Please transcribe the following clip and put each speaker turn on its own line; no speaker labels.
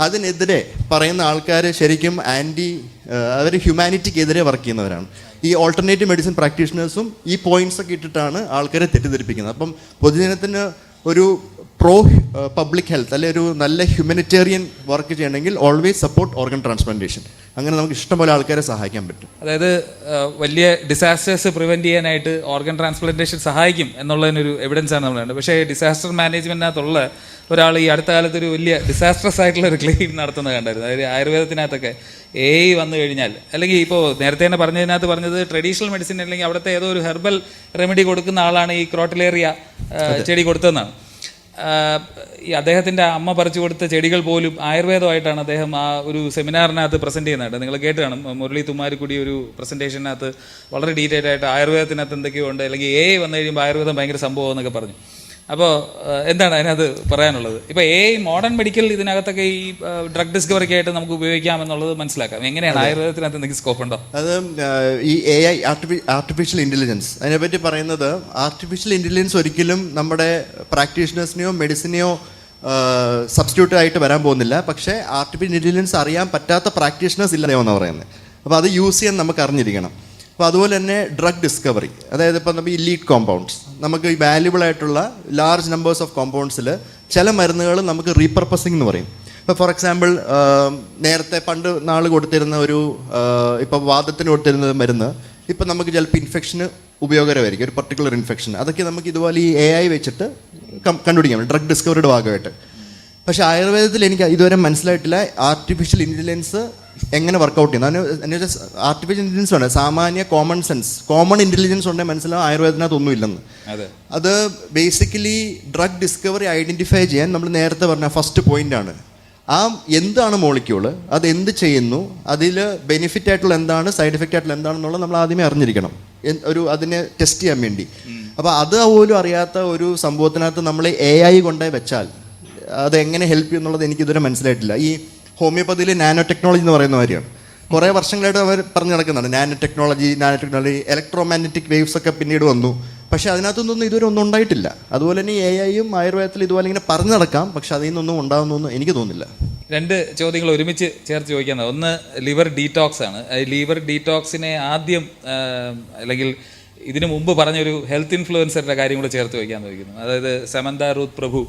അതിനെതിരെ പറയുന്ന ആൾക്കാർ ശരിക്കും അവർ ഹ്യൂമാനിറ്റിക്കെതിരെ വർക്ക് ചെയ്യുന്നവരാണ്. ഈ ഓൾട്ടർനേറ്റീവ് മെഡിസിൻ പ്രാക്ടീഷണേഴ്സും ഈ പോയിന്റ്സ് ഒക്കെ ഇട്ടിട്ടാണ് ആൾക്കാരെ തെറ്റിദ്ധരിപ്പിക്കുന്നത്. അപ്പം പൊതുജനത്തിന് ഒരു പ്രോ പബ്ലിക് ഹെൽത്ത് അല്ലെ ഒരു നല്ല ഹ്യൂമനിറ്റേറിയൻ വർക്ക് ചെയ്യണമെങ്കിൽ ഓൾവേസ് സപ്പോർട്ട് ഓർഗൻ ട്രാൻസ്പ്ലാന്റേഷൻ. അങ്ങനെ നമുക്ക് ഇഷ്ടംപോലെ ആൾക്കാരെ സഹായിക്കാൻ പറ്റും.
അതായത് വലിയ ഡിസാസ്റ്റേഴ്സ് പ്രിവെൻറ്റ് ചെയ്യാനായിട്ട് ഓർഗൻ ട്രാൻസ്പ്ലാന്റേഷൻ സഹായിക്കും എന്നുള്ളതിനൊരു എവിഡൻസ് ആണ് നമ്മൾ കണ്ടത്. പക്ഷേ ഡിസാസ്റ്റർ മാനേജ്മെൻറ്റിനകത്തുള്ള ഒരാൾ ഈ അടുത്ത കാലത്ത് ഒരു വലിയ ഡിസാസ്റ്റർസ് ആയിട്ടുള്ള ഒരു ക്ലെയിം നടത്തുന്നത് കണ്ടായിരുന്നു. അതായത് ആയുർവേദത്തിനകത്തൊക്കെ AI വന്നു കഴിഞ്ഞാൽ, അല്ലെങ്കിൽ ഇപ്പോൾ നേരത്തെ തന്നെ പറഞ്ഞതിനകത്ത് പറഞ്ഞത് ട്രഡീഷണൽ മെഡിസിൻ അല്ലെങ്കിൽ അവിടുത്തെ ഏതോ ഒരു ഹെർബൽ റെമഡി കൊടുക്കുന്ന ആളാണ് ഈ ക്രോട്ടിലേറിയ ചെടി കൊടുത്തതെന്നാണ്. ഈ അദ്ദേഹത്തിൻ്റെ അമ്മ പറിച്ചു കൊടുത്ത ചെടികൾ പോലും ആയുർവേദമായിട്ടാണ് അദ്ദേഹം ആ ഒരു സെമിനാറിനകത്ത് പ്രസൻറ്റ് ചെയ്യുന്നുണ്ട്. നിങ്ങൾ കേട്ട് കാണും, മുരളി തുമ്മാരിക്കുടി ഒരു പ്രസൻറ്റേഷനകത്ത് വളരെ ഡീറ്റെയിൽ ആയിട്ട് ആയുർവേദത്തിനകത്ത് എന്തൊക്കെയോ ഉണ്ട്, അല്ലെങ്കിൽ AI വന്നു കഴിയുമ്പോൾ ആയുർവേദം ഭയങ്കര സംഭവം എന്നൊക്കെ പറഞ്ഞു. അപ്പോൾ എന്താണ് അതിനകത്ത് പറയാനുള്ളത്? ഇപ്പോൾ AI മോഡേൺ മെഡിക്കൽ ഇതിനകത്തൊക്കെ ഈ ഡ്രഗ് ഡിസ്കവറിക്ക് ആയിട്ട് നമുക്ക് ഉപയോഗിക്കാമെന്നുള്ളത് മനസ്സിലാക്കാം. എങ്ങനെയാണ് ആയുർവേദത്തിനകത്ത് എന്തെങ്കിലും സ്കോപ്പ് ഉണ്ടോ?
അത് ഈ AI ആർട്ടിഫിഷ്യൽ ഇൻ്റലിജൻസ് അതിനെപ്പറ്റി പറയുന്നത്, ആർട്ടിഫിഷ്യൽ ഇൻ്റലിജൻസ് ഒരിക്കലും നമ്മുടെ പ്രാക്ടീഷണേഴ്സിനെയോ മെഡിസിനെയോ സബ്സ്റ്റിറ്റ്യൂട്ട് ആയിട്ട് വരാൻ പോകുന്നില്ല. പക്ഷേ ആർട്ടിഫിഷ്യൽ ഇൻ്റലിജൻസ് അറിയാൻ പറ്റാത്ത പ്രാക്ടീഷണേഴ്സ് ഇല്ലയോ എന്നാണ് പറയുന്നത്. അപ്പോൾ അത് യൂസ് ചെയ്യാൻ നമുക്ക് അറിഞ്ഞിരിക്കണം. അപ്പോൾ അതുപോലെ തന്നെ ഡ്രഗ് ഡിസ്കവറി, അതായത് ഇപ്പോൾ നമ്മൾ ഈ ലീഡ് കോമ്പൗണ്ട്സ്, നമുക്ക് ഈ വാല്യുബിൾ ആയിട്ടുള്ള ലാർജ് നമ്പേഴ്സ് ഓഫ് കോമ്പൗണ്ട്സിൽ ചില മരുന്നുകൾ നമുക്ക് റീപർപ്പസിങ് എന്ന് പറയും. ഇപ്പോൾ ഫോർ എക്സാമ്പിൾ നേരത്തെ പണ്ട് നാൾ കൊടുത്തിരുന്ന ഒരു ഇപ്പോൾ വാദത്തിന് കൊടുത്തിരുന്ന മരുന്ന് ഇപ്പം നമുക്ക് ചിലപ്പോൾ ഇൻഫെക്ഷന് ഉപയോഗകരമായിരിക്കും, ഒരു പർട്ടിക്കുലർ ഇൻഫെക്ഷൻ. അതൊക്കെ നമുക്ക് ഇതുപോലെ ഈ AI വെച്ചിട്ട് കണ്ടുപിടിക്കാം, ഡ്രഗ് ഡിസ്കവറിയുടെ ഭാഗമായിട്ട്. പക്ഷേ ആയുർവേദത്തിൽ എനിക്ക് ഇതുവരെ മനസ്സിലായിട്ടില്ല ആർട്ടിഫിഷ്യൽ ഇൻ്റലിജൻസ് എങ്ങനെ വർക്കൗട്ട് ചെയ്യുന്നു. അതിന് ആർട്ടിഫിഷ്യൽ ഇൻ്റലിജൻസ് ഉണ്ട്, സാമാന്യ കോമൺ സെൻസ്, കോമൺ ഇൻ്റലിജൻസ് ഉണ്ടെങ്കിൽ മനസ്സിലാവും ആയുർവേദത്തിനകത്ത് ഒന്നും ഇല്ലെന്ന്. അത് ബേസിക്കലി ഡ്രഗ് ഡിസ്കവറി ഐഡൻറ്റിഫൈ ചെയ്യാൻ നമ്മൾ നേരത്തെ പറഞ്ഞ ഫസ്റ്റ് പോയിൻ്റാണ്. ആ എന്താണ് മോളിക്യൂള്, അത് എന്ത് ചെയ്യുന്നു, അതിൽ ബെനിഫിറ്റ് ആയിട്ടുള്ള എന്താണ്, സൈഡ് എഫക്റ്റ് ആയിട്ടുള്ള എന്താണെന്നുള്ളത് നമ്മൾ ആദ്യമേ അറിഞ്ഞിരിക്കണം, അതിനെ ടെസ്റ്റ് ചെയ്യാൻ വേണ്ടി. അപ്പോൾ അത് പോലും അറിയാത്ത ഒരു സംഭവത്തിനകത്ത് നമ്മൾ AI കൊണ്ടേ വെച്ചാൽ അത് എങ്ങനെ ഹെൽപ്പ് ചെയ്യും എന്നുള്ളത് എനിക്കിതുവരെ മനസ്സിലായിട്ടില്ല. ഈ ഹോമിയോപ്പതിയിൽ നാനോ ടെക്നോളജി എന്ന് പറയുന്ന കാര്യമാണ്. കുറേ വർഷങ്ങളായിട്ട് അവർ പറഞ്ഞു നടക്കുന്നുണ്ട് nano technology, electro magnetic waves ഒക്കെ പിന്നീട് വന്നു. പക്ഷേ അതിനകത്തൊന്നും ഇതുവരെ ഒന്നും ഉണ്ടായിട്ടില്ല. അതുപോലെ തന്നെ AIയും ആയുർവേദത്തിൽ ഇതുപോലെ ഇങ്ങനെ പറഞ്ഞു നടക്കാം, പക്ഷെ അതിൽ നിന്നൊന്നും ഉണ്ടാകുന്നൊന്നും എനിക്ക് തോന്നുന്നില്ല.
രണ്ട് ചോദ്യങ്ങൾ ഒരുമിച്ച് ചേർത്ത് ചോദിക്കുന്നത്, ഒന്ന് ലിവർ ഡീറ്റോക്സ് ആണ്. ലിവർ ഡീറ്റോക്സിനെ ആദ്യം അല്ലെങ്കിൽ ഇതിനു മുമ്പ് പറഞ്ഞൊരു ഹെൽത്ത് ഇൻഫ്ലുവൻസറുടെ കാര്യം കൂടെ ചേർത്ത് ചോദിക്കാൻ ചോദിക്കുന്നു. അതായത് സമന്ത റൂത്ത് പ്രഭു